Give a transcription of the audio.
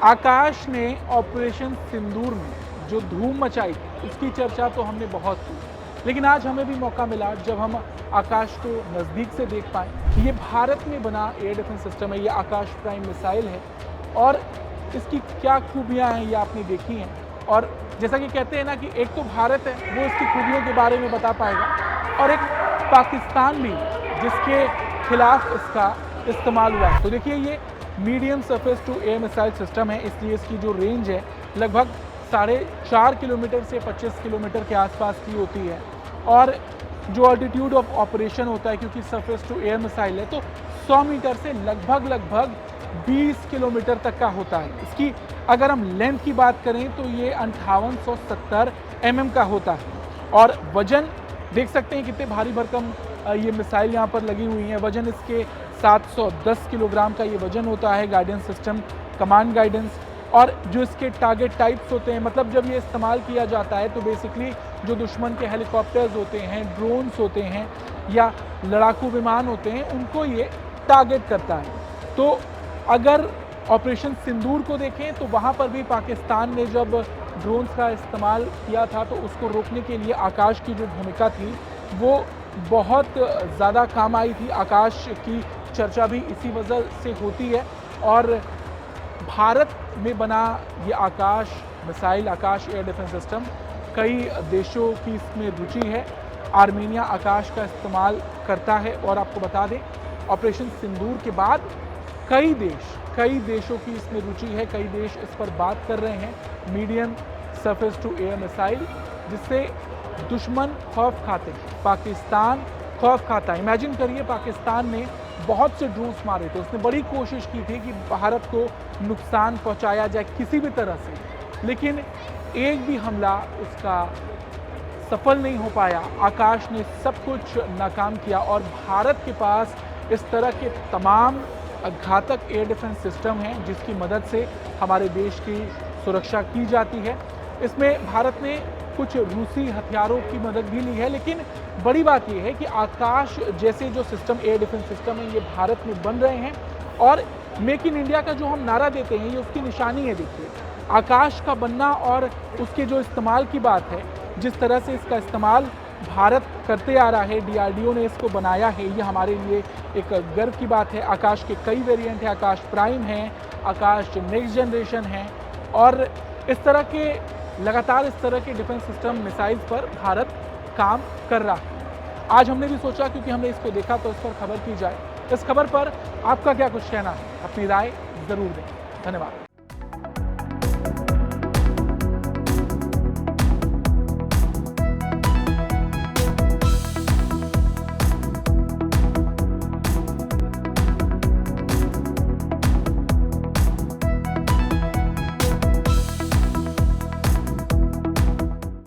आकाश ने ऑपरेशन सिंदूर में जो धूम मचाई उसकी चर्चा तो हमने बहुत की, लेकिन आज हमें भी मौका मिला जब हम आकाश को नज़दीक से देख पाए। ये भारत में बना एयर डिफेंस सिस्टम है, ये आकाश प्राइम मिसाइल है और इसकी क्या खूबियाँ हैं ये आपने देखी हैं। और जैसा कि कहते हैं ना कि एक तो भारत है वो इसकी खूबियों के बारे में बता पाएगा और एक पाकिस्तान भी जिसके खिलाफ इसका इस्तेमाल हुआ है। तो देखिए ये medium surface to air missile system है, इसलिए इसकी जो रेंज है लगभग 4.5 किलोमीटर से 25 किलोमीटर के आसपास की होती है। और जो ऑल्टीट्यूड ऑफ ऑपरेशन होता है, क्योंकि सरफेस टू एयर मिसाइल है, तो 100 मीटर से लगभग 20 किलोमीटर तक का होता है। इसकी अगर हम लेंथ की बात करें तो ये 5870 mm का होता है। और वजन देख सकते हैं कितने भारी भरकम ये मिसाइल यहाँ पर लगी हुई हैं। वजन इसके 710 किलोग्राम का ये वजन होता है। गाइडेंस सिस्टम, कमांड गाइडेंस और जो इसके टारगेट टाइप्स होते हैं, मतलब जब ये इस्तेमाल किया जाता है तो बेसिकली जो दुश्मन के हेलीकॉप्टर्स होते हैं, ड्रोन्स होते हैं या लड़ाकू विमान होते हैं, उनको ये टारगेट करता है। तो अगर ऑपरेशन सिंदूर को देखें तो वहाँ पर भी पाकिस्तान ने जब ड्रोन्स का इस्तेमाल किया था तो उसको रोकने के लिए आकाश की जो भूमिका थी वो बहुत ज़्यादा काम आई थी। आकाश की चर्चा भी इसी वजह से होती है। और भारत में बना ये आकाश मिसाइल, आकाश एयर डिफेंस सिस्टम, कई देशों की इसमें रुचि है। आर्मेनिया आकाश का इस्तेमाल करता है और आपको बता दें ऑपरेशन सिंदूर के बाद कई देशों की इसमें रुचि है। कई देश इस पर बात कर रहे हैं medium surface to air missile, जिससे दुश्मन खौफ खाते हैं, पाकिस्तान खौफ खाता है। इमेजिन करिए पाकिस्तान ने बहुत से ड्रोन्स मारे थे, उसने बड़ी कोशिश की थी कि भारत को नुकसान पहुंचाया जाए किसी भी तरह से, लेकिन एक भी हमला उसका सफल नहीं हो पाया। आकाश ने सब कुछ नाकाम किया और भारत के पास इस तरह के तमाम घातक एयर डिफेंस सिस्टम हैं जिसकी मदद से हमारे देश की सुरक्षा की जाती है। इसमें भारत ने कुछ रूसी हथियारों की मदद भी ली है, लेकिन बड़ी बात यह है कि आकाश जैसे जो सिस्टम, एयर डिफेंस सिस्टम है, ये भारत में बन रहे हैं। और मेक इन इंडिया का जो हम नारा देते हैं ये उसकी निशानी है। देखिए आकाश का बनना और उसके जो इस्तेमाल की बात है, जिस तरह से इसका इस्तेमाल भारत करते आ रहा है, DRDO ने इसको बनाया है, ये हमारे लिए एक गर्व की बात है। आकाश के कई वेरिएंट हैं, आकाश प्राइम हैं, आकाश नेक्स्ट जनरेशन हैं और इस तरह के लगातार इस तरह के डिफेंस सिस्टम मिसाइल्स पर भारत काम कर रहा है। आज हमने भी सोचा क्योंकि हमने इसको देखा तो इस पर खबर की जाए। इस खबर पर आपका क्या कुछ कहना है, अपनी राय ज़रूर दें। धन्यवाद।